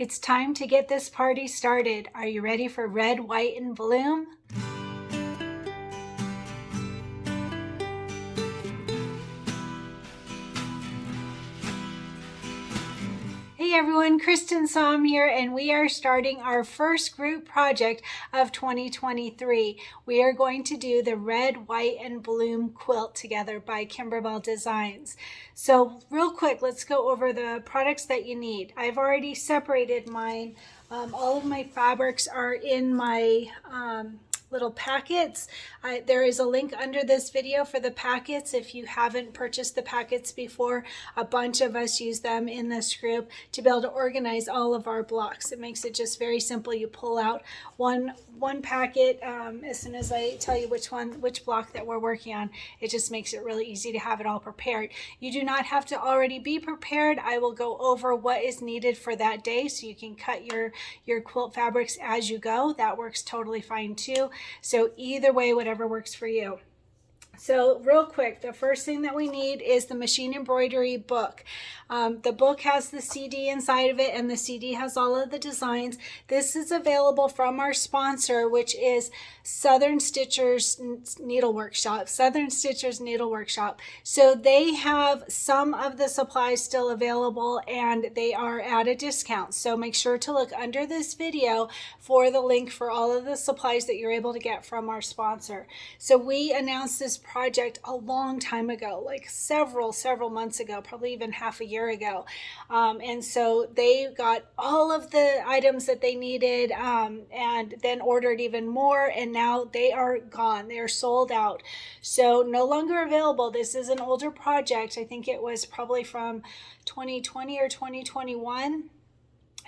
It's time to get this party started. Are you ready for red, white, and bloom? Hey everyone, Cristin here, and we are starting our first group project of 2023. We are going to do the red, white, and bloom quilt together by Kimberbell Designs. So real quick, let's go over the products that you need. I've already separated mine. All of my fabrics are in my little packets. There is a link under this video for the packets. If you haven't purchased the packets before, a bunch of us use them in this group to be able to organize all of our blocks. It makes it just very simple. You pull out one packet as soon as I tell you which block that we're working on. It just makes it really easy to have it all prepared. You do not have to already be prepared. I will go over what is needed for that day so you can cut your quilt fabrics as you go. That works totally fine too. So either way, whatever works for you. So real quick, the first thing that we need is the machine embroidery book. The book has the CD inside of it, and the CD has all of the designs. This is available from our sponsor, which is Southern Stitchers Needle Workshop. So they have some of the supplies still available, and they are at a discount. So make sure to look under this video for the link for all of the supplies that you're able to get from our sponsor. So we announced this project a long time ago, like several months ago, probably even half a year ago. And so they got all of the items that they needed and then ordered even more, and now they are gone. They are sold out. So no longer available. This is an older project. I think it was probably from 2020 or 2021.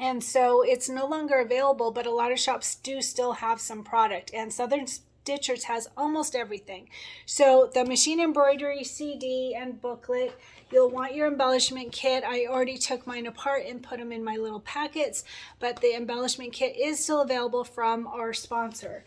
And so it's no longer available, but a lot of shops do still have some product, and Southern Stitchers has almost everything. So the machine embroidery CD and booklet, you'll want your embellishment kit. I already took mine apart and put them in my little packets, but the embellishment kit is still available from our sponsor.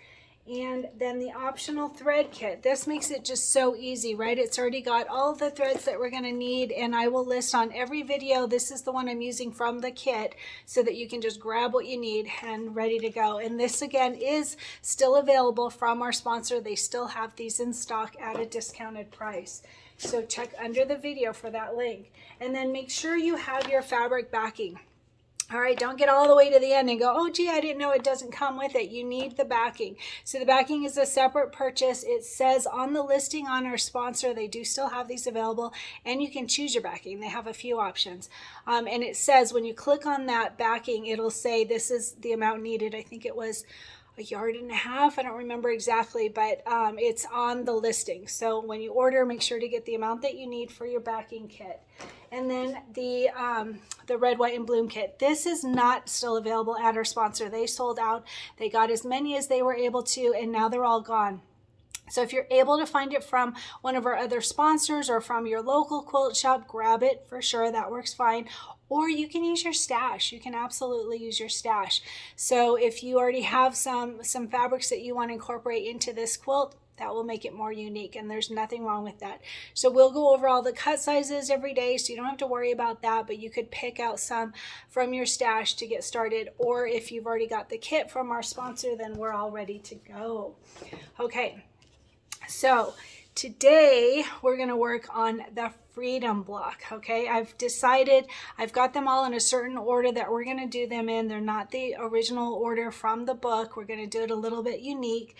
And then the optional thread kit. This makes it just so easy, right? It's already got all of the threads that we're going to need, and I will list on every video. This is the one I'm using from the kit so that you can just grab what you need and ready to go. And this again is still available from our sponsor. They still have these in stock at a discounted price. So check under the video for that link. And then make sure you have your fabric backing. All right, don't get all the way to the end and go, oh, gee, I didn't know it doesn't come with it. You need the backing. So the backing is a separate purchase. It says on the listing on our sponsor, they do still have these available, and you can choose your backing. They have a few options. And it says when you click on that backing, it'll say this is the amount needed. I think it was a yard and a half. I don't remember exactly, but it's on the listing. So when you order, make sure to get the amount that you need for your backing kit. And then the red, white, and bloom kit. This is not still available at our sponsor. They sold out. They got as many as they were able to, and now they're all gone. So if you're able to find it from one of our other sponsors or from your local quilt shop, grab it for sure. That works fine. Or you can use your stash. You can absolutely use your stash. So if you already have some fabrics that you want to incorporate into this quilt, that will make it more unique, and there's nothing wrong with that. So we'll go over all the cut sizes every day, so you don't have to worry about that, but you could pick out some from your stash to get started, or if you've already got the kit from our sponsor, then we're all ready to go. Okay, so today we're going to work on the freedom block. Okay, I've got them all in a certain order that we're going to do them in. They're not the original order from the book. We're going to do it a little bit unique.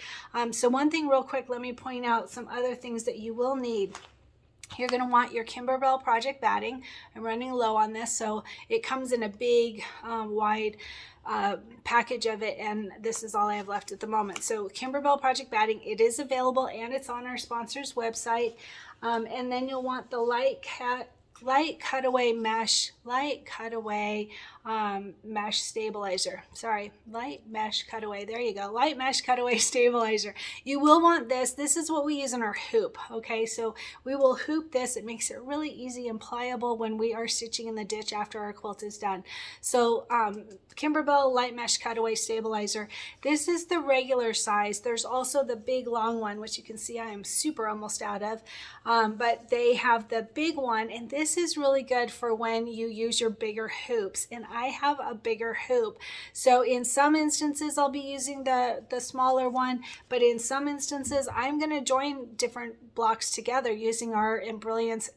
So one thing real quick, let me point out some other things that you will need. You're going to want your Kimberbell project batting. I'm running low on this, so it comes in a big wide package of it, and this is all I have left at the moment. So Kimberbell project batting, it is available, and it's on our sponsor's website. And then you'll want the light cutaway mesh stabilizer. Sorry, light mesh cutaway. There you go. Light mesh cutaway stabilizer. You will want this. This is what we use in our hoop. Okay, so we will hoop this. It makes it really easy and pliable when we are stitching in the ditch after our quilt is done. So Kimberbell light mesh cutaway stabilizer. This is the regular size. There's also the big long one, which you can see I am super almost out of. But they have the big one, and this this is really good for when you use your bigger hoops, and I have a bigger hoop. So in some instances I'll be using the smaller one, but in some instances I'm going to join different blocks together using our Embrilliance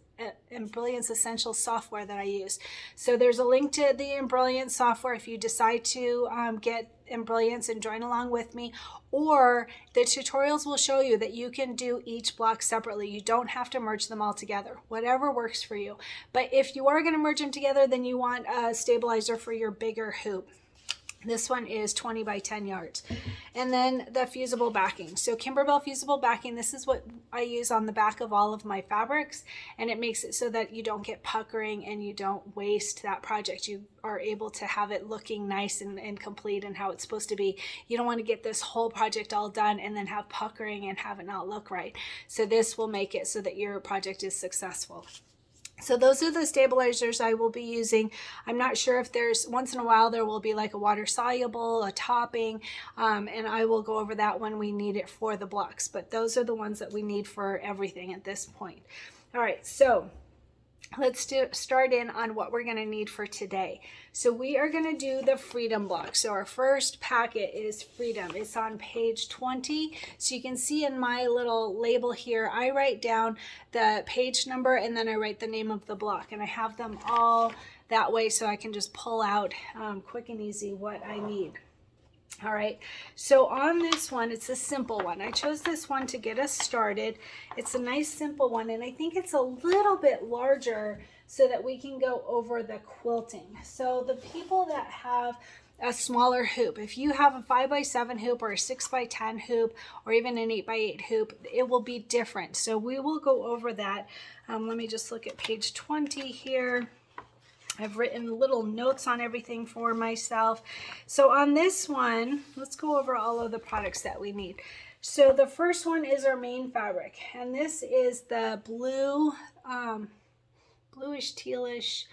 Essential software that I use. So there's a link to the Embrilliance software if you decide to get Embrilliance and join along with me, or the tutorials will show you that you can do each block separately. You don't have to merge them all together, whatever works for you. But if you are going to merge them together, then you want a stabilizer for your bigger hoop. This one is 20 by 10 yards. And then the fusible backing. So Kimberbell fusible backing, this is what I use on the back of all of my fabrics, and it makes it so that you don't get puckering and you don't waste that project. You are able to have it looking nice and complete and how it's supposed to be. You don't want to get this whole project all done and then have puckering and have it not look right. So this will make it so that your project is successful. So those are the stabilizers I will be using. I'm not sure if there's, once in a while there will be like a water soluble, a topping, and I will go over that when we need it for the blocks. But those are the ones that we need for everything at this point. All right, so let's start in on what we're going to need for today. So we are going to do the Freedom block. So our first packet is Freedom. It's on page 20. So you can see in my little label here, I write down the page number and then I write the name of the block, and I have them all that way so I can just pull out quick and easy what I need. All right, so on this one, it's a simple one. I chose this one to get us started. It's a nice simple one, and I think it's a little bit larger so that we can go over the quilting. So the people that have a smaller hoop, if you have a 5x7 hoop or a 6x10 hoop or even an 8x8 hoop, it will be different. So we will go over that. Let me just look at page 20 here. I've written little notes on everything for myself. So on this one, let's go over all of the products that we need. So the first one is our main fabric, and this is the blue, bluish tealish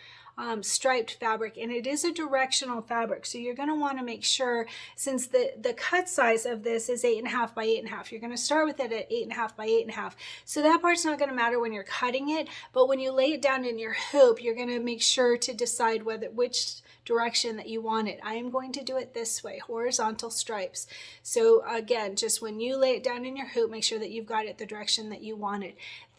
striped fabric, and it is a directional fabric. So you're going to want to make sure, since the cut size of this is 8.5 by 8.5, you're going to start with it at 8.5 by 8.5. So that part's not going to matter when you're cutting it, but when you lay it down in your hoop, you're going to make sure to decide which direction that you want it. I am going to do it this way, horizontal stripes. So again, just when you lay it down in your hoop, make sure that you've got it the direction that you want it.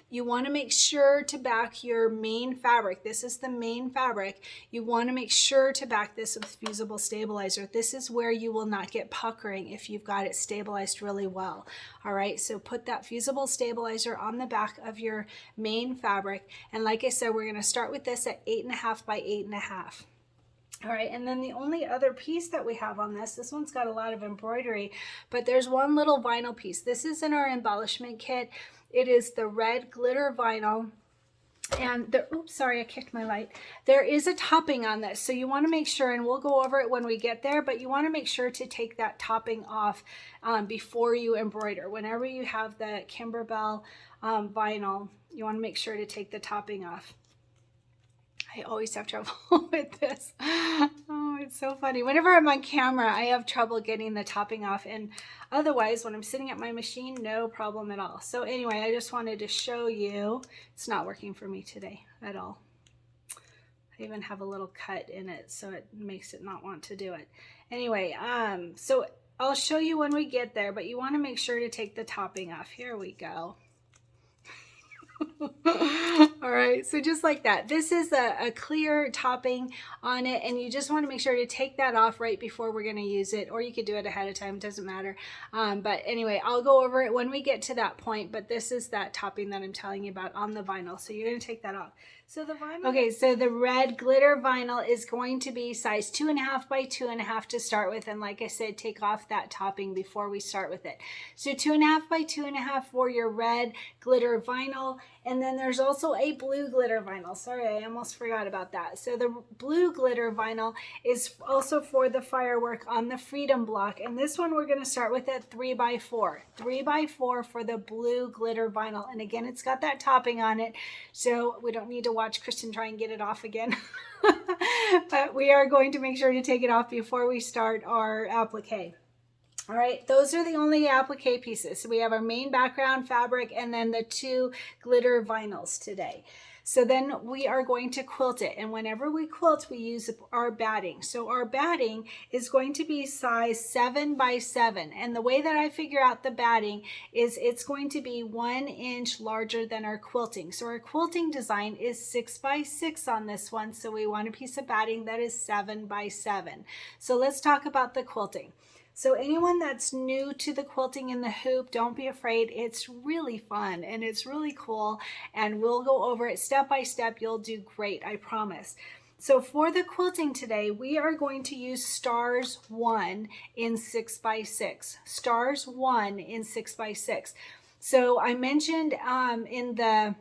You want to make sure to back your main fabric. This is the main fabric. You want to make sure to back this with Fusible stabilizer. This is where you will not get puckering if you've got it stabilized really well. All right, so put that Fusible stabilizer on the back of your main fabric. And like I said, we're going to start with this at 8.5 by 8.5. All right, and then the only other piece that we have on this one's got a lot of embroidery, but there's one little vinyl piece. This is in our embellishment kit. It is the red glitter vinyl, and oops, sorry, I kicked my light. There is a topping on this, so you want to make sure, and we'll go over it when we get there, but you want to make sure to take that topping off before you embroider. Whenever you have the Kimberbell vinyl, you want to make sure to take the topping off. I always have trouble with this. Oh, it's so funny. Whenever I'm on camera, I have trouble getting the topping off, and otherwise when I'm sitting at my machine, no problem at all. So anyway, I just wanted to show you. It's not working for me today at all. I even have a little cut in it, so it makes it not want to do it. Anyway, so I'll show you when we get there, but you want to make sure to take the topping off. Here we go. All right, so just like that, this is a clear topping on it, and you just want to make sure to take that off right before we're going to use it, or you could do it ahead of time, doesn't matter. But anyway, I'll go over it when we get to that point, but this is that topping that I'm telling you about on the vinyl, so you're going to take that off. So the vinyl, okay, so the red glitter vinyl is going to be size 2.5 by 2.5 to start with, and like I said, take off that topping before we start with it. So 2.5 by 2.5 for your red glitter vinyl, and then there's also a blue glitter vinyl. Sorry, I almost forgot about that. So the blue glitter vinyl is also for the firework on the Freedom block, and this one we're going to start with at 3x4. 3x4 for the blue glitter vinyl, and again, it's got that topping on it, so we don't need to watch Cristin try and get it off again. But we are going to make sure to take it off before we start our applique. All right, those are the only applique pieces. So we have our main background fabric and then the two glitter vinyls today. So then we are going to quilt it. And whenever we quilt, we use our batting. So our batting is going to be size 7 by 7. And the way that I figure out the batting is it's going to be 1 inch larger than our quilting. So our quilting design is 6 by 6 on this one. So we want a piece of batting that is 7 by 7. So let's talk about the quilting. So anyone that's new to the quilting in the hoop, don't be afraid. It's really fun and it's really cool, and we'll go over it step by step. You'll do great, I promise. So for the quilting today, we are going to use stars 1 in 6 by 6. Stars 1 in 6 by 6. So I mentioned in the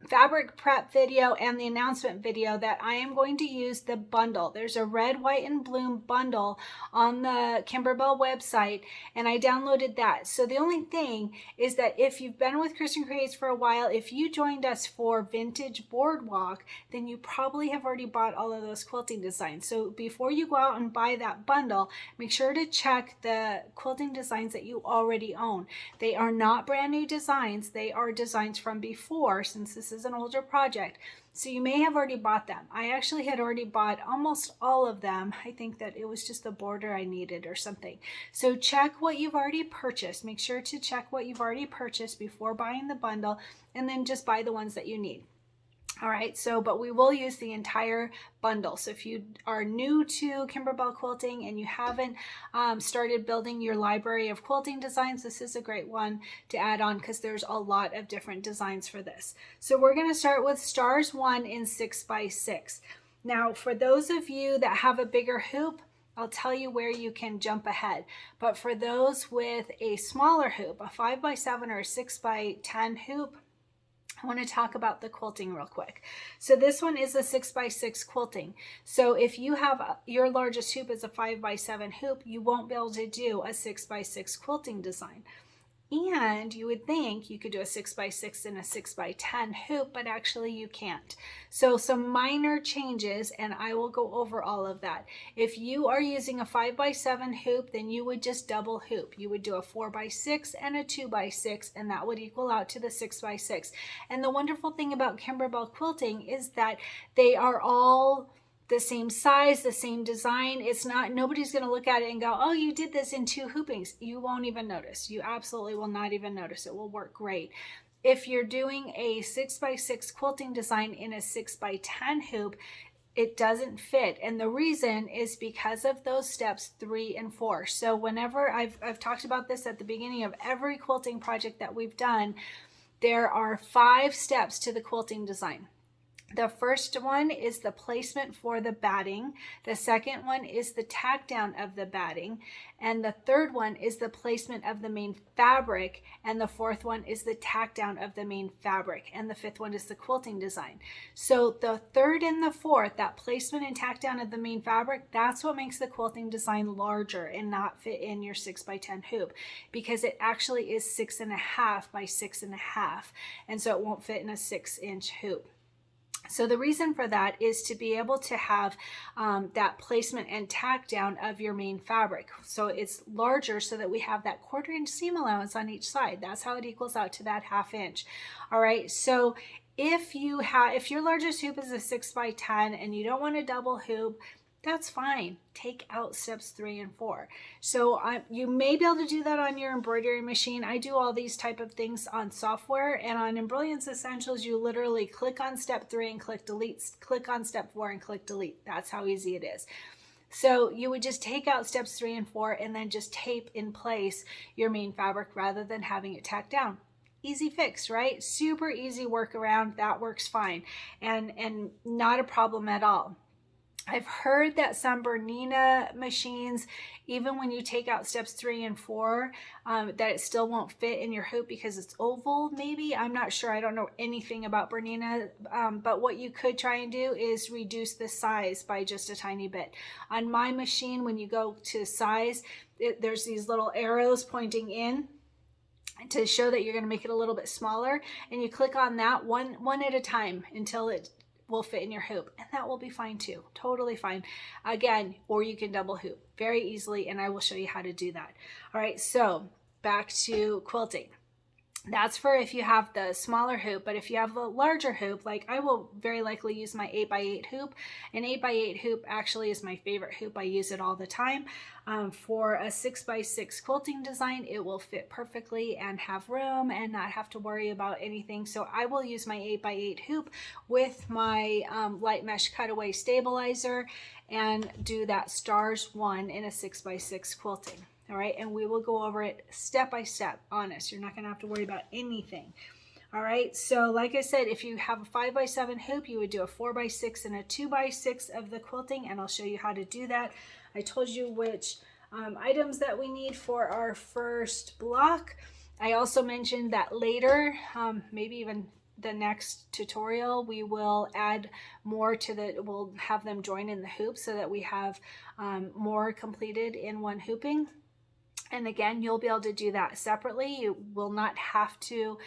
fabric prep video and the announcement video that I am going to use the bundle. There's a red, white, and bloom bundle on the Kimberbell website, and I downloaded that. So the only thing is that if you've been with Cristin Creates for a while, if you joined us for Vintage Boardwalk, then you probably have already bought all of those quilting designs. So before you go out and buy that bundle, make sure to check the quilting designs that you already own. They are not brand new designs. They are designs from before, since this is an older project. So you may have already bought them. I actually had already bought almost all of them. I think that it was just the border I needed or something. So check what you've already purchased. Make sure to check what you've already purchased before buying the bundle, and then just buy the ones that you need. All right, so, but we will use the entire bundle. So if you are new to Kimberbell quilting and you haven't started building your library of quilting designs, this is a great one to add on because there's a lot of different designs for this. So we're going to start with stars 1 in 6 by 6. Now, for those of you that have a bigger hoop, I'll tell you where you can jump ahead. But for those with a smaller hoop, a 5 by 7 or a 6 by 10 hoop, I want to talk about the quilting real quick. So this one is a 6 by 6 quilting. So if you have your largest hoop is a 5 by 7 hoop, you won't be able to do a 6 by 6 quilting design. And you would think you could do a 6 by 6 and a 6 by 10 hoop, but actually you can't. So some minor changes, and I will go over all of that. If you are using a 5 by 7 hoop, then you would just double hoop. You would do a 4 by 6 and a 2 by 6, and that would equal out to the 6 by 6. And the wonderful thing about Kimberbell quilting is that they are all the same size, the same design. It's not, nobody's going to look at it and go, oh, you did this in 2 hoopings. You won't even notice. You absolutely will not even notice. It will work great. If you're doing a 6 by 6 quilting design in a 6 by 10 hoop, it doesn't fit. And the reason is because of those steps 3 and 4. So whenever I've talked about this at the beginning of every quilting project that we've done, there are 5 steps to the quilting design. The first one is the placement for the batting. The second one is the tack down of the batting. And the third one is the placement of the main fabric. And the fourth one is the tack down of the main fabric. And the fifth one is the quilting design. So the third and the fourth, that placement and tack down of the main fabric, that's what makes the quilting design larger and not fit in your 6 by 10 hoop, because it actually is 6.5 by 6.5. And so it won't fit in a 6-inch hoop. So the reason for that is to be able to have that placement and tack down of your main fabric. So it's larger so that we have that 1/4 inch seam allowance on each side. That's how it equals out to that 1/2 inch. All right, so if your largest hoop is a 6 by 10 and you don't want a double hoop, that's fine. Take out steps 3 and 4. So you may be able to do that on your embroidery machine. I do all these type of things on software, and on Embrilliance Essentials, you literally click on step 3 and click delete, click on step 4 and click delete. That's how easy it is. So you would just take out steps 3 and 4 and then just tape in place your main fabric rather than having it tacked down. Easy fix, right? Super easy workaround. That works fine and not a problem at all. I've heard that some Bernina machines, even when you take out steps 3 and 4, that it still won't fit in your hoop because it's oval, maybe. I'm not sure. I don't know anything about Bernina, but what you could try and do is reduce the size by just a tiny bit. On my machine, when you go to size, there's these little arrows pointing in to show that you're going to make it a little bit smaller, and you click on that one at a time until it will fit in your hoop, and that will be fine too. Totally fine. Again, or you can double hoop very easily, and I will show you how to do that. All right, so back to quilting. That's for if you have the smaller hoop, but if you have the larger hoop, like I will very likely use my 8x8 hoop. An 8x8 hoop actually is my favorite hoop. I use it all the time. For a 6x6 quilting design, it will fit perfectly and have room and not have to worry about anything. So I will use my 8x8 hoop with my light mesh cutaway stabilizer and do that stars 1 in a 6x6 quilting. All right, and we will go over it step by step, honest. You're not going to have to worry about anything. All right, so like I said, if you have a 5x7 hoop, you would do a 4x6 and a 2x6 of the quilting, and I'll show you how to do that. I told you which items that we need for our first block. I also mentioned that later, maybe even the next tutorial, we will add more to the, we'll have them join in the hoop so that we have more completed in one hooping. And again, you'll be able to do that separately. You will not have to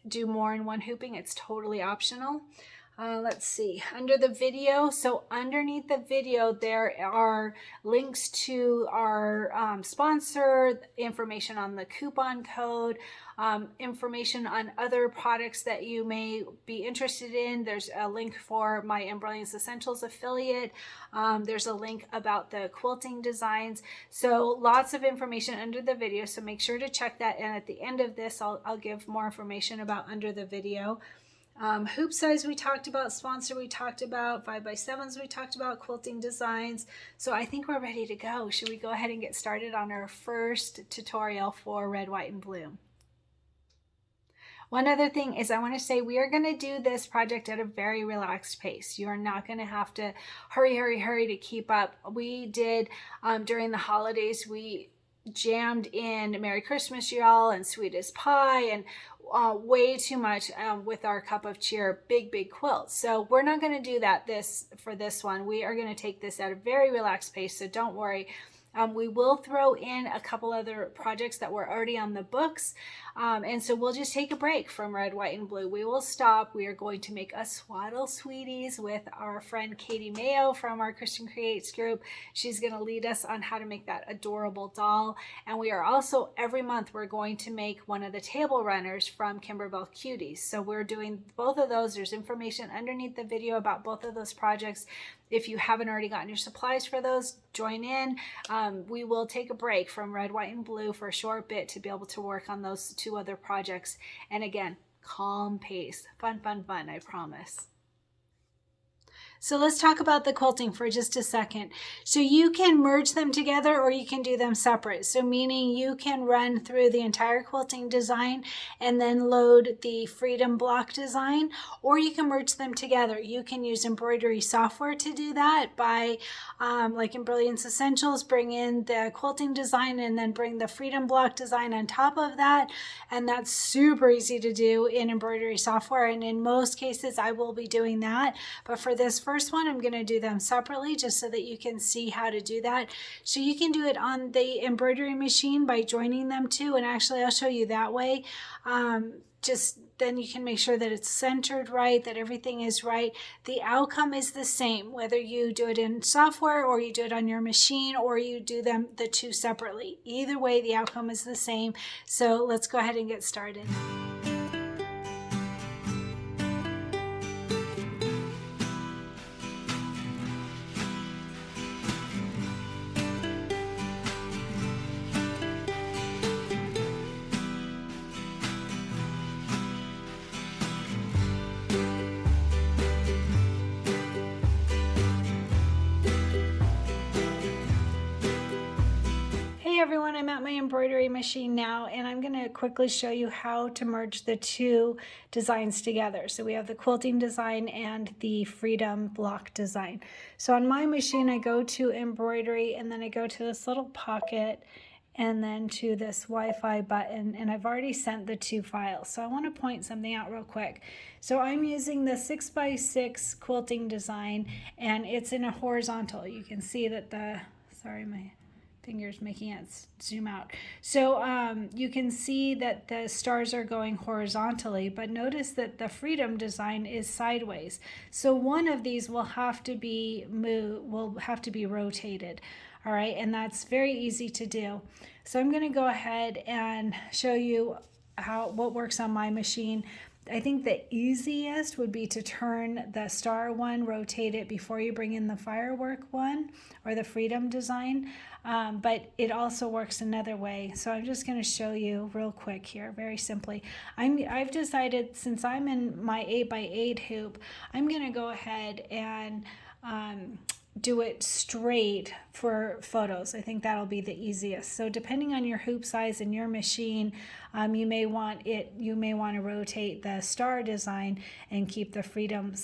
do more in one hooping. It's totally optional. Let's see, under the video, so underneath the video there are links to our sponsor, information on the coupon code, information on other products that you may be interested in. There's a link for my Embroidery Essentials affiliate. There's a link about the quilting designs. So lots of information under the video, so make sure to check that. And at the end of this, I'll give more information about under the video. Hoop size we talked about, sponsor we talked about, 5x7s we talked about, quilting designs. So I think we're ready to go. Should we go ahead and get started on our first tutorial for red, white, and blue? One other thing is I want to say we are going to do this project at a very relaxed pace. You are not going to have to hurry to keep up. We did during the holidays, we jammed in Merry Christmas Y'all and Sweetest Pie and way too much with our cup of cheer big quilts. So we're not going to do that for this one. We are going to take this at a very relaxed pace, so don't worry. We will throw in a couple other projects that were already on the books. And so we'll just take a break from red, white, and blue. We will stop. We are going to make a swaddle sweeties with our friend Katie Mayo from our Cristin Creates group. She's going to lead us on how to make that adorable doll. And we are also, every month, we're going to make one of the table runners from Kimberbell Cuties. So we're doing both of those. There's information underneath the video about both of those projects. If you haven't already gotten your supplies for those, join in. We will take a break from red, white, and blue for a short bit to be able to work on those two other projects. And again, calm pace. Fun, I promise. So let's talk about the quilting for just a second. So you can merge them together or you can do them separate. So meaning you can run through the entire quilting design and then load the Freedom block design, or you can merge them together. You can use embroidery software to do that by like Embroidery Essentials, bring in the quilting design and then bring the Freedom block design on top of that. And that's super easy to do in embroidery software. And in most cases, I will be doing that. But for this first one, I'm going to do them separately just so that you can see how to do that. So you can do it on the embroidery machine by joining them too. And actually, I'll show you that way. Just then you can make sure that it's centered right, that everything is right. The outcome is the same, whether you do it in software or you do it on your machine or you do them the two separately. Either way, the outcome is the same. So let's go ahead and get started. Hey everyone, I'm at my embroidery machine now and I'm going to quickly show you how to merge the two designs together. So we have the quilting design and the Freedom block design. So on my machine I go to embroidery and then I go to this little pocket and then to this Wi-Fi button, and I've already sent the two files. So I want to point something out real quick. So I'm using the 6x6 quilting design and it's in a horizontal. You can see that my fingers making it zoom out. So you can see that the stars are going horizontally, but notice that the Freedom design is sideways. So one of these will have to be rotated. All right, and that's very easy to do. So I'm going to go ahead and show you what works on my machine. I think the easiest would be to turn the star one, rotate it before you bring in the firework one or the freedom design, but it also works another way. So I'm just going to show you real quick here, very simply. I've decided, since I'm in my 8x8 hoop, I'm going to go ahead and do it straight for photos. I think that'll be the easiest. So depending on your hoop size and your machine, you may want to rotate the star design and keep the freedom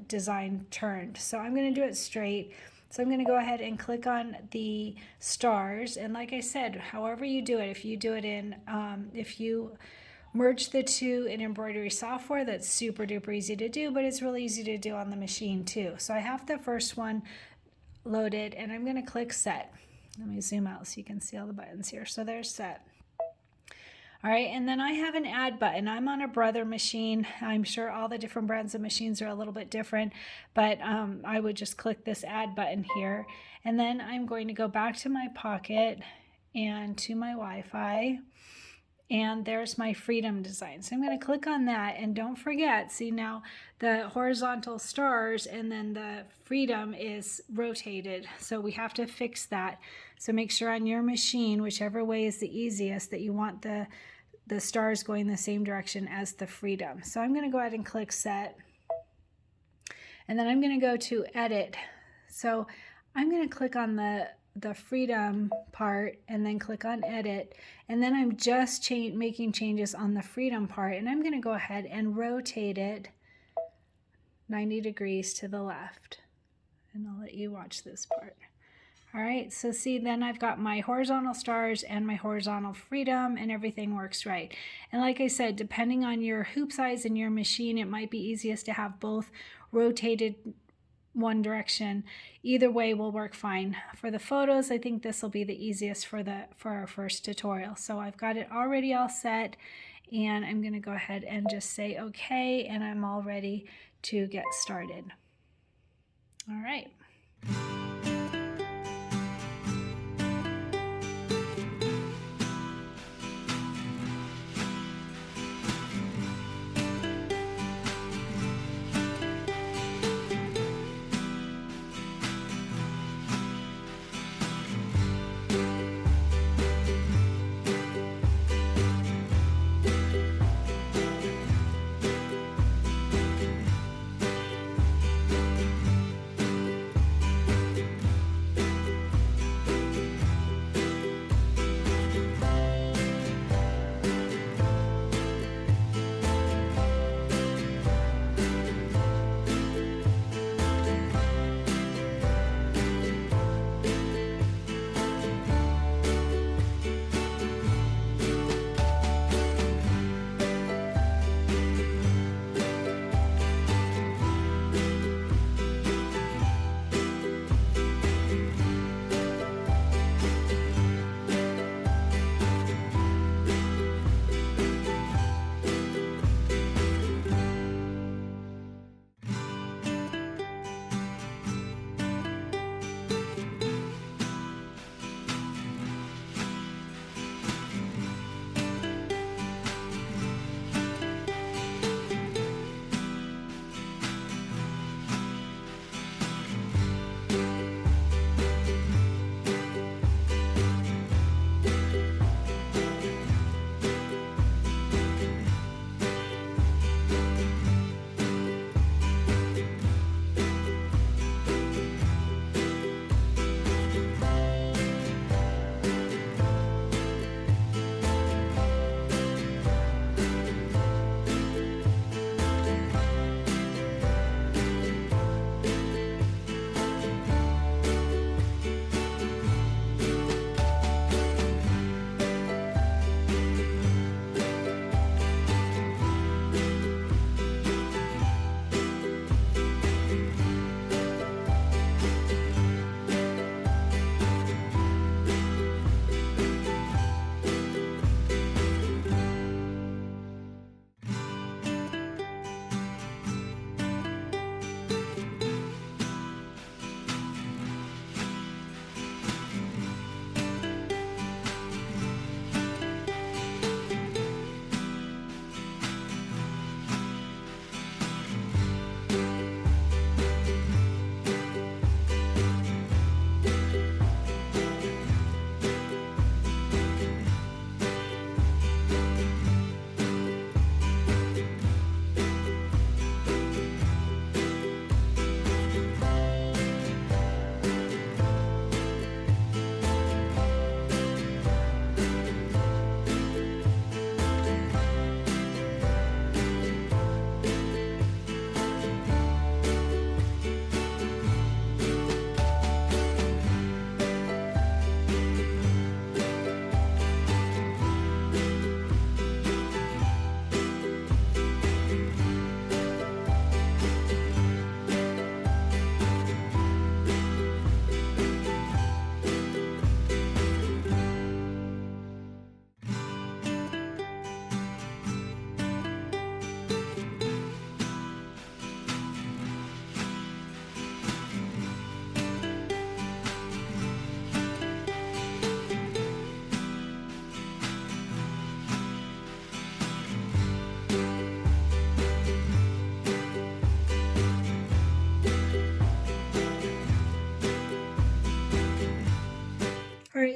design turned. So I'm going to do it straight. So I'm going to go ahead and click on the stars, and like I said, however you do it, if you do it in if you merge the two in embroidery software, that's super duper easy to do, but it's really easy to do on the machine too. So I have the first one loaded, and I'm going to click set. Let me zoom out so you can see all the buttons here. So there's set. All right, and then I have an add button. I'm on a Brother machine. I'm sure all the different brands of machines are a little bit different, but I would just click this add button here, and then I'm going to go back to my Pocket and to my Wi-Fi, and there's my freedom design. So I'm going to click on that, and don't forget, see now the horizontal stars and then the freedom is rotated. So we have to fix that. So make sure on your machine, whichever way is the easiest, that you want the stars going the same direction as the freedom. So I'm going to go ahead and click set. And then I'm going to go to edit. So I'm going to click on the freedom part and then click on edit, and then I'm just making changes on the freedom part, and I'm going to go ahead and rotate it 90 degrees to the left, and I'll let you watch this part. All right, so see, then I've got my horizontal stars and my horizontal freedom, and everything works right. And like I said, depending on your hoop size and your machine, it might be easiest to have both rotated one direction. Either way will work fine. For the photos, I think this will be the easiest for our first tutorial. So I've got it already all set, and I'm going to go ahead and just say okay, and I'm all ready to get started. All right.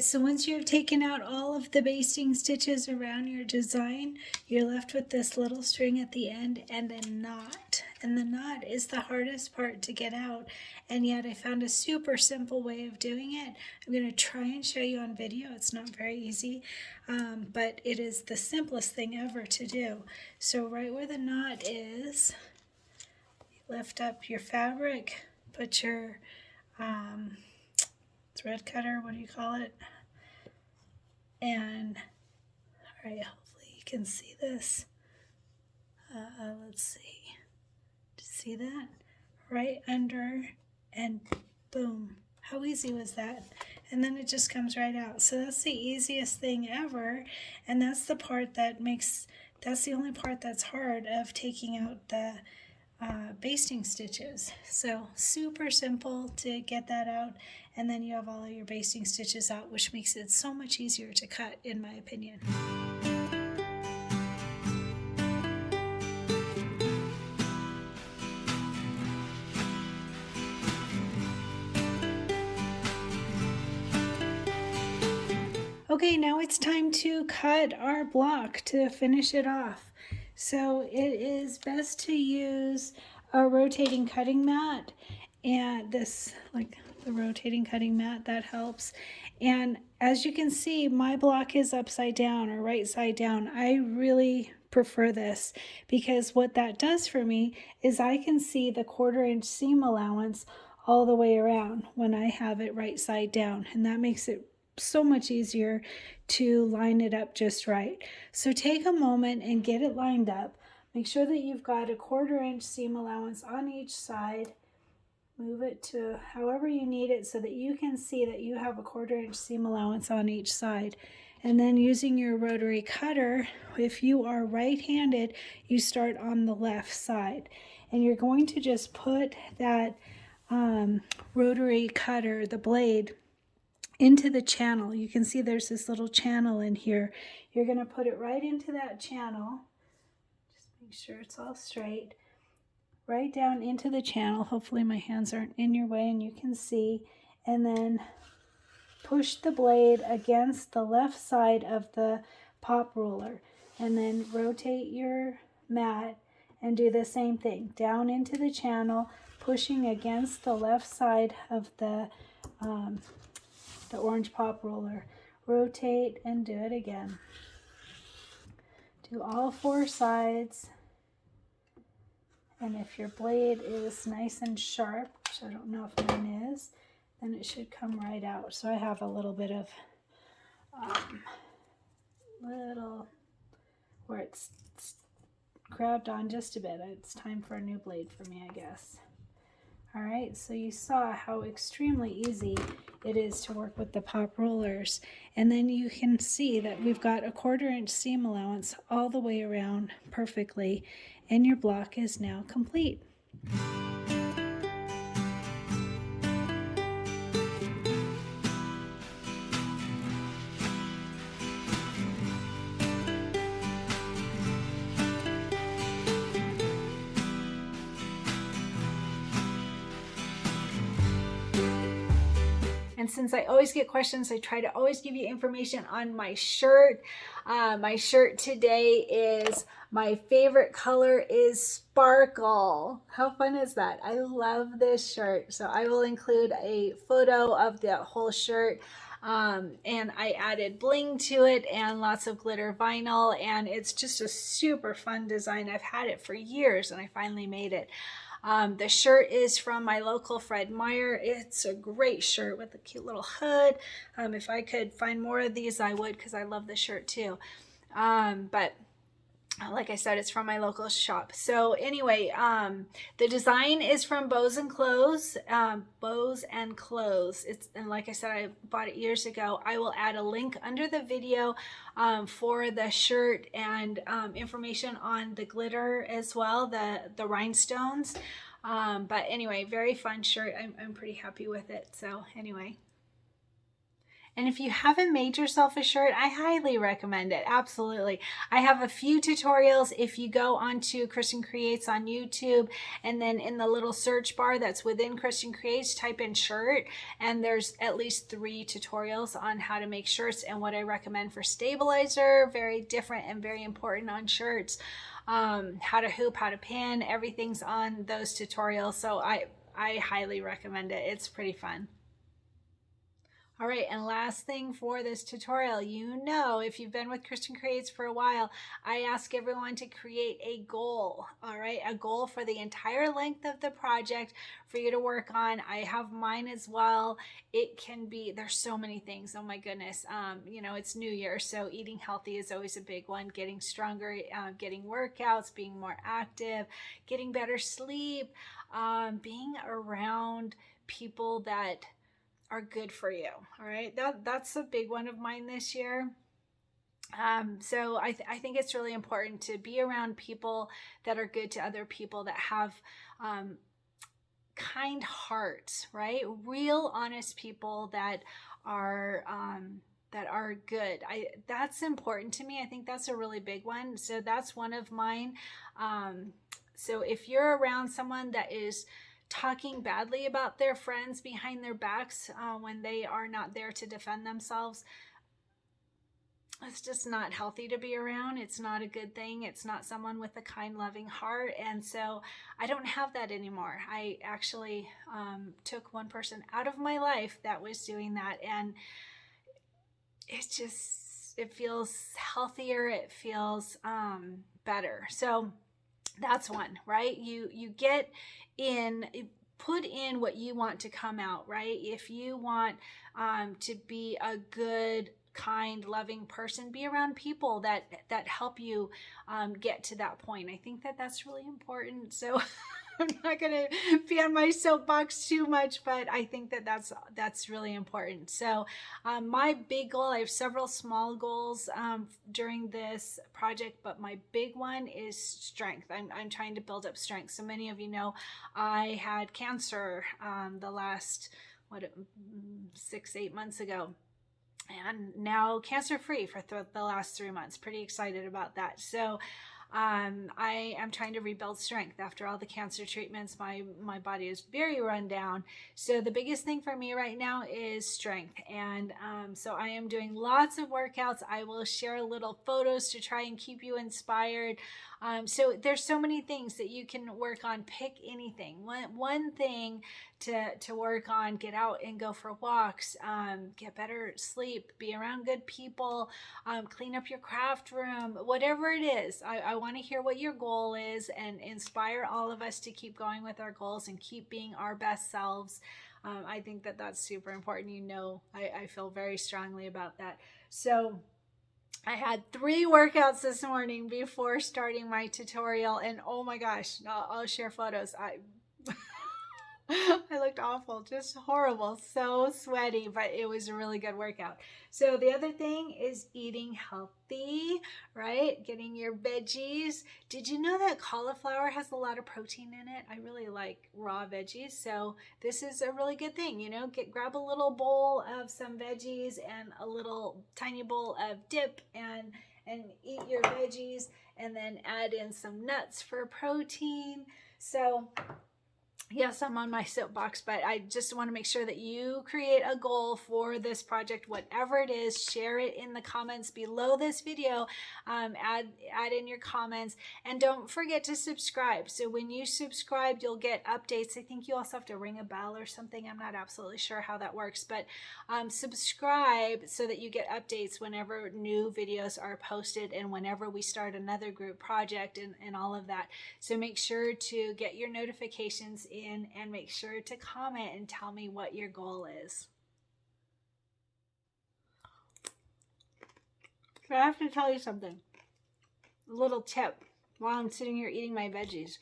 right, so once you have taken out all of the basting stitches around your design, you're left with this little string at the end and a knot. And the knot is the hardest part to get out, and yet I found a super simple way of doing it. I'm going to try and show you on video. It's not very easy, but it is the simplest thing ever to do. So right where the knot is, lift up your fabric, put your thread cutter, what do you call it? And all right, hopefully you can see this. Let's see. See that? Right under, and boom. How easy was that? And then it just comes right out. So that's the easiest thing ever, and that's the part that makes, that's the only part that's hard of taking out the basting stitches. So super simple to get that out, and then you have all of your basting stitches out, which makes it so much easier to cut, in my opinion. Okay, now it's time to cut our block to finish it off. So it is best to use a rotating cutting mat, and this, like the rotating cutting mat, that helps. And as you can see, my block is upside down or right side down. I really prefer this because what that does for me is I can see the 1/4 inch seam allowance all the way around when I have it right side down, and that makes it so much easier to line it up just right. So take a moment and get it lined up. Make sure that you've got a 1/4 inch seam allowance on each side. Move it to however you need it so that you can see that you have a 1/4 inch seam allowance on each side. And then using your rotary cutter, if you are right-handed, you start on the left side. And you're going to just put that rotary cutter, the blade, into the channel. You can see there's this little channel in here. You're going to put it right into that channel. Just make sure it's all straight. Right down into the channel. Hopefully my hands aren't in your way and you can see. And then push the blade against the left side of the pop roller. And then rotate your mat and do the same thing. Down into the channel, pushing against the left side of the orange pop roller. Rotate and do it again. Do all 4 sides. And if your blade is nice and sharp, which I don't know if mine is, then it should come right out. So I have a little bit of where it's grabbed on just a bit. It's time for a new blade for me, I guess. All right, so you saw how extremely easy it is to work with the pop rollers. And then you can see that we've got a 1/4 inch seam allowance all the way around perfectly, and your block is now complete. And since I always get questions, I try to always give you information on my shirt. My shirt today is, my favorite color is sparkle. How fun is that? I love this shirt. So I will include a photo of the whole shirt. And I added bling to it and lots of glitter vinyl. And it's just a super fun design. I've had it for years and I finally made it. The shirt is from my local Fred Meyer. It's a great shirt with a cute little hood. If I could find more of these, I would, because I love the shirt too. But like I said, it's from my local shop. So anyway, the design is from Bows and Clothes. Bows and Clothes. And like I said, I bought it years ago. I will add a link under the video for the shirt and information on the glitter as well, the rhinestones. But anyway, very fun shirt. I'm pretty happy with it. So anyway. And if you haven't made yourself a shirt, I highly recommend it. Absolutely. I have a few tutorials. If you go onto Cristin Creates on YouTube, and then in the little search bar that's within Cristin Creates, type in shirt, and there's at least 3 tutorials on how to make shirts and what I recommend for stabilizer. Very different and very important on shirts. How to hoop, how to pin, everything's on those tutorials. So I highly recommend it. It's pretty fun. All right, and last thing for this tutorial, if you've been with Cristin Creates for a while, I ask everyone to create a goal, all right? A goal for the entire length of the project for you to work on. I have mine as well. It can be, there's so many things, oh my goodness. It's New Year, so eating healthy is always a big one. Getting stronger, getting workouts, being more active, getting better sleep, being around people that are good for you. All right, that's a big one of mine this year. So I think it's really important to be around people that are good to other people, that have kind hearts, right? Real honest people that are good. That's important to me. I think that's a really big one. So that's one of mine. So if you're around someone that is talking badly about their friends behind their backs when they are not there to defend themselves, it's just not healthy to be around. It's not a good thing. It's not someone with a kind, loving heart. And so I don't have that anymore. I actually took one person out of my life that was doing that, and it feels healthier. It feels better. So that's one, right? You put in what you want to come out, right? If you want to be a good, kind, loving person, be around people that help you get to that point. I think that's really important. So I'm not going to be on my soapbox too much, but I think that's really important. So my big goal, I have several small goals during this project, but my big one is strength. I'm trying to build up strength. So many of you know I had cancer the last 6-8 months ago, and now cancer free for the last 3 months. Pretty excited about that. So I am trying to rebuild strength after all the cancer treatments. My body is very run down. So the biggest thing for me right now is strength. And so I am doing lots of workouts. I will share little photos to try and keep you inspired. So there's so many things that you can work on. Pick anything. One thing to work on. Get out and go for walks. Get better sleep. Be around good people. Clean up your craft room. Whatever it is, I want to hear what your goal is and inspire all of us to keep going with our goals and keep being our best selves. I think that's super important. I feel very strongly about that. So I had 3 workouts this morning before starting my tutorial, and oh my gosh, I'll share photos. I looked awful, just horrible, so sweaty, but it was a really good workout. So the other thing is eating healthy, right? Getting your veggies. Did you know that cauliflower has a lot of protein in it? I really like raw veggies, so this is a really good thing. Grab a little bowl of some veggies and a little tiny bowl of dip, and eat your veggies, and then add in some nuts for protein. So yes, I'm on my soapbox, but I just want to make sure that you create a goal for this project, whatever it is. Share it in the comments below this video. Add in your comments, and don't forget to subscribe. So when you subscribe, you'll get updates. I think you also have to ring a bell or something. I'm not absolutely sure how that works, but subscribe so that you get updates whenever new videos are posted and whenever we start another group project and all of that. So make sure to get your notifications in, and make sure to comment and tell me what your goal is. So I have to tell you something. A little tip while I'm sitting here eating my veggies.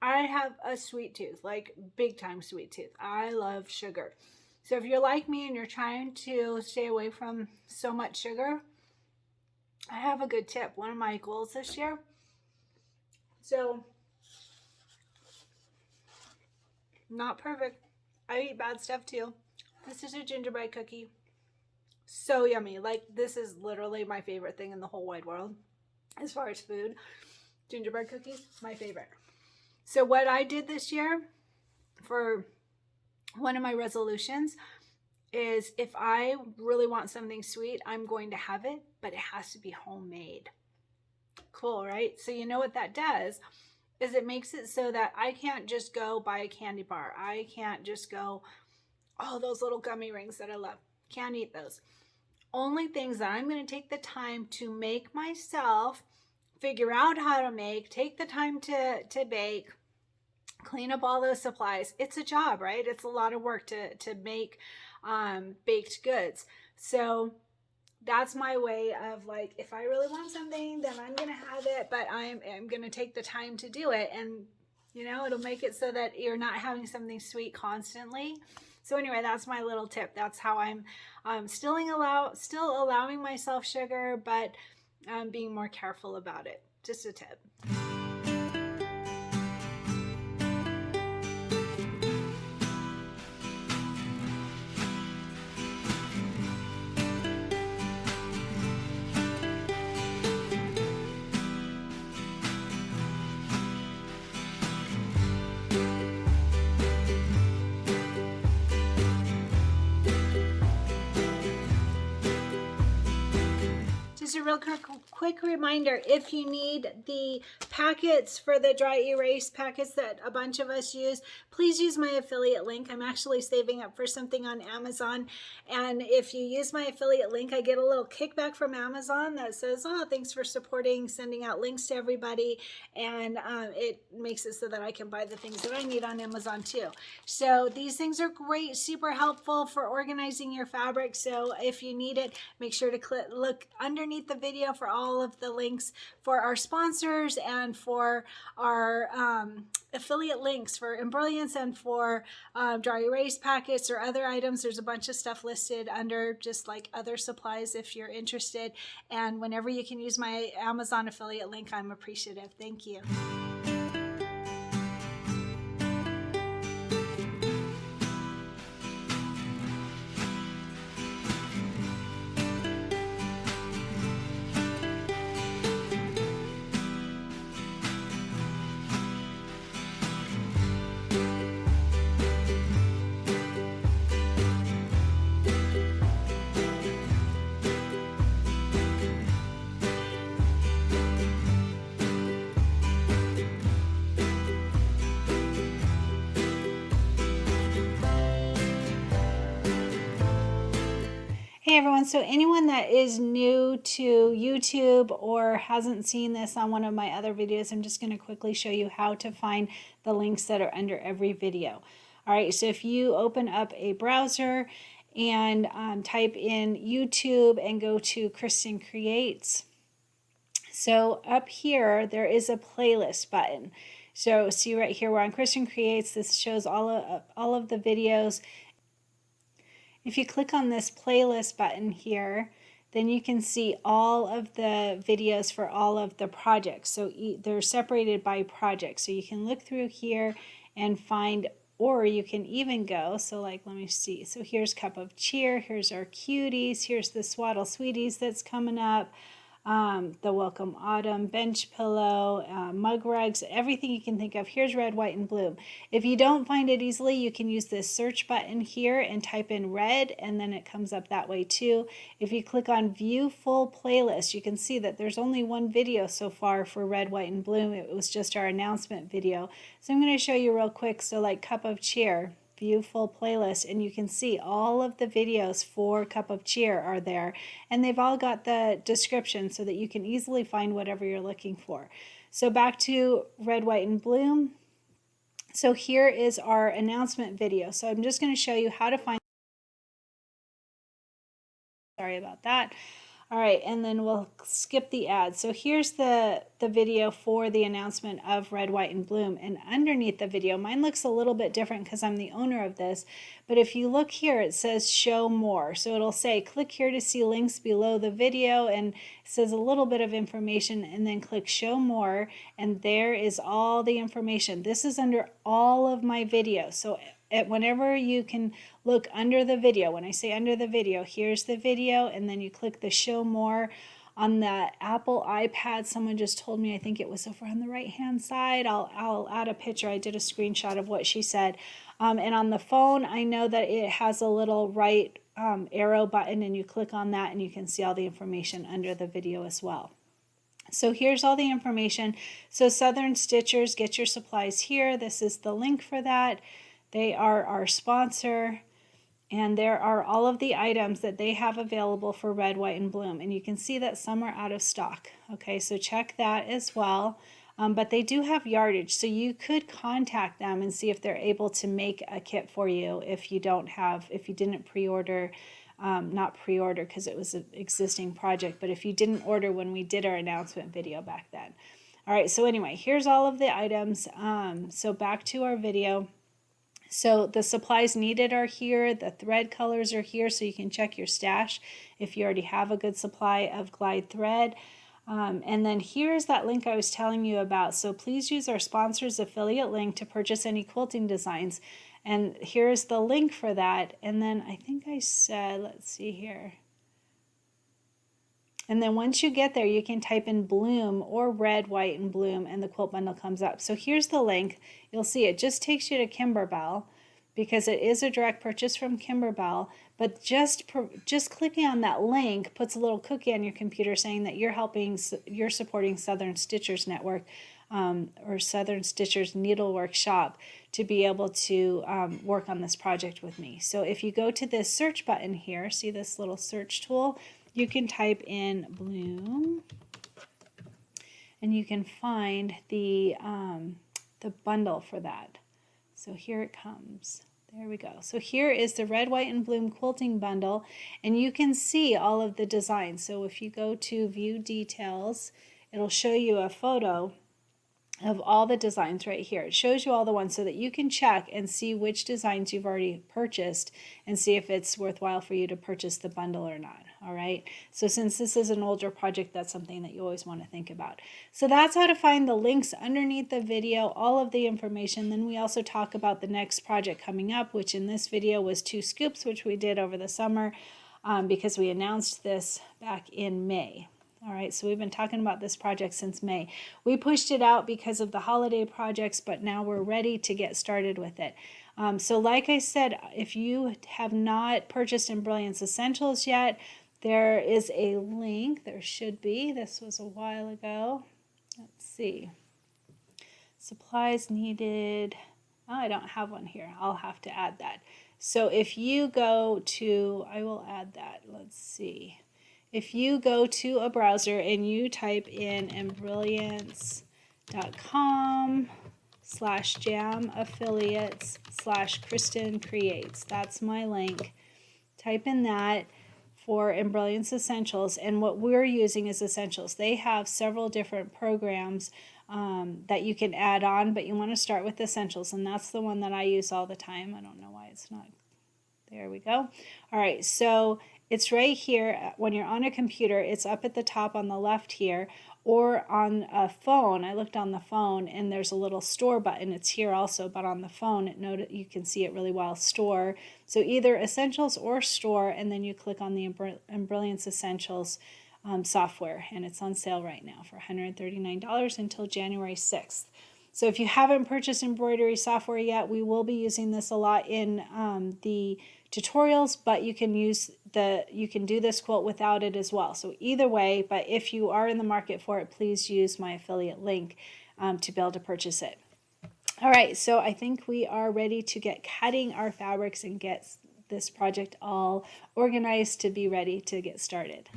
I have a sweet tooth, like big time sweet tooth. I love sugar. So if you're like me and you're trying to stay away from so much sugar, I have a good tip. One of my goals this year. So not perfect. I eat bad stuff too. This is a gingerbread cookie. So yummy. Like, this is literally my favorite thing in the whole wide world as far as food. Gingerbread cookies, my favorite. So what I did this year for one of my resolutions is, if I really want something sweet, I'm going to have it, but it has to be homemade. Cool, right? So you know what that does is it makes it so that I can't just go buy a candy bar. I can't just go, oh, those little gummy rings that I love. Can't eat those. Only things that I'm going to take the time to make myself, figure out how to make, take the time to bake, clean up all those supplies. It's a job, right? It's a lot of work to make baked goods. So that's my way of, like, if I really want something, then I'm going to have it, but I'm going to take the time to do it. And, you know, it'll make it so that you're not having something sweet constantly. So anyway, that's my little tip. That's how I'm still allowing myself sugar, but being more careful about it. Just a tip. Just a real quick reminder, if you need the packets for the dry erase packets that a bunch of us use, please use my affiliate link. I'm actually saving up for something on Amazon, and if you use my affiliate link, I get a little kickback from Amazon that says, oh, thanks for supporting, sending out links to everybody, and it makes it so that I can buy the things that I need on Amazon too. So these things are great, super helpful for organizing your fabric. So if you need it, make sure to look underneath the video for all of the links for our sponsors and for our affiliate links for Embrilliance and for dry erase packets or other items. There's a bunch of stuff listed under just like other supplies if you're interested. And whenever you can use my Amazon affiliate link, I'm appreciative. Thank you. Hey everyone, so anyone that is new to YouTube or hasn't seen this on one of my other videos, I'm just going to quickly show you how to find the links that are under every video. All right, so if you open up a browser and type in YouTube and go to Cristin Creates, so up here there is a playlist button. So see right here, we're on Cristin Creates. This shows all of the videos. If you click on this playlist button here, then you can see all of the videos for all of the projects. So they're separated by project. So you can look through here and find, or you can even go, so like, let me see. So here's Cup of Cheer, here's our cuties, here's the Swaddle Sweeties that's coming up. The Welcome Autumn, bench pillow, mug rugs, everything you can think of. Here's Red, White, and Bloom. If you don't find it easily, you can use this search button here and type in red, and then it comes up that way too. If you click on View Full Playlist, you can see that there's only one video so far for Red, White, and Bloom. It was just our announcement video. So I'm going to show you real quick. So like Cup of Cheer, View Full Playlist, and you can see all of the videos for Cup of Cheer are there, and they've all got the description so that you can easily find whatever you're looking for. So back to Red, White, and Bloom. So here is our announcement video. So I'm just going to show you how to find, sorry about that. All right, and then we'll skip the ad. So here's the video for the announcement of Red, White, and Bloom. And underneath the video, mine looks a little bit different because I'm the owner of this. But if you look here, it says show more. So it'll say click here to see links below the video, and it says a little bit of information, and then click show more. And there is all the information. This is under all of my videos. So whenever you can look under the video. When I say under the video, here's the video, and then you click the show more. On the Apple iPad, someone just told me, I think it was over on the right hand side. I'll add a picture. I did a screenshot of what she said. And on the phone, I know that it has a little right arrow button, and you click on that and you can see all the information under the video as well. So here's all the information. So Southern Stitchers, get your supplies here. This is the link for that. They are our sponsor. And there are all of the items that they have available for Red, White, and Bloom. And you can see that some are out of stock. Okay, so check that as well. But they do have yardage, so you could contact them and see if they're able to make a kit for you if you didn't pre-order, not pre-order because it was an existing project, but if you didn't order when we did our announcement video back then. All right, so anyway, here's all of the items. So back to our video. So the supplies needed are here, the thread colors are here, so you can check your stash if you already have a good supply of glide thread. And then here's that link I was telling you about. So please use our sponsor's affiliate link to purchase any quilting designs. And here's the link for that. And then I think I said, let's see here. And then once you get there, you can type in Bloom or Red, White, and Bloom, and the quilt bundle comes up. So here's the link. You'll see it just takes you to Kimberbell because it is a direct purchase from Kimberbell. But just clicking on that link puts a little cookie on your computer saying that you're supporting Southern Stitchers Network or Southern Stitchers Needlework Shop to be able to work on this project with me. So if you go to this search button here, see this little search tool? You can type in Bloom, and you can find the bundle for that. So here it comes. There we go. So here is the Red, White, and Bloom quilting bundle, and you can see all of the designs. So if you go to View Details, it'll show you a photo of all the designs right here. It shows you all the ones so that you can check and see which designs you've already purchased and see if it's worthwhile for you to purchase the bundle or not. All right. So since this is an older project, that's something that you always want to think about. So that's how to find the links underneath the video, all of the information. Then we also talk about the next project coming up, which in this video was 2 scoops, which we did over the summer because we announced this back in May. All right, so we've been talking about this project since May. We pushed it out because of the holiday projects, but now we're ready to get started with it. So like I said, if you have not purchased Embrilliance Essentials yet, there is a link. There should be. This was a while ago. Let's see. Supplies needed. Oh, I don't have one here. I'll have to add that. So if you go to, I will add that. Let's see. If you go to a browser and you type in embrilliance.com/jam-affiliates/Cristin creates, that's my link. Type in that for Embrilliance Essentials, and what we're using is Essentials. They have several different programs that you can add on, but you want to start with Essentials, and that's the one that I use all the time. I don't know why it's not. There we go. All right, so it's right here. When you're on a computer, it's up at the top on the left here, or on a phone. I looked on the phone and there's a little store button. It's here also, but on the phone, you can see it really well, store. So either Essentials or store, and then you click on the Embrilliance Essentials software, and it's on sale right now for $139 until January 6th. So if you haven't purchased embroidery software yet, we will be using this a lot in the tutorials, but you can do this quilt without it as well. So either way, but if you are in the market for it, please use my affiliate link to be able to purchase it. All right, so I think we are ready to get cutting our fabrics and get this project all organized to be ready to get started.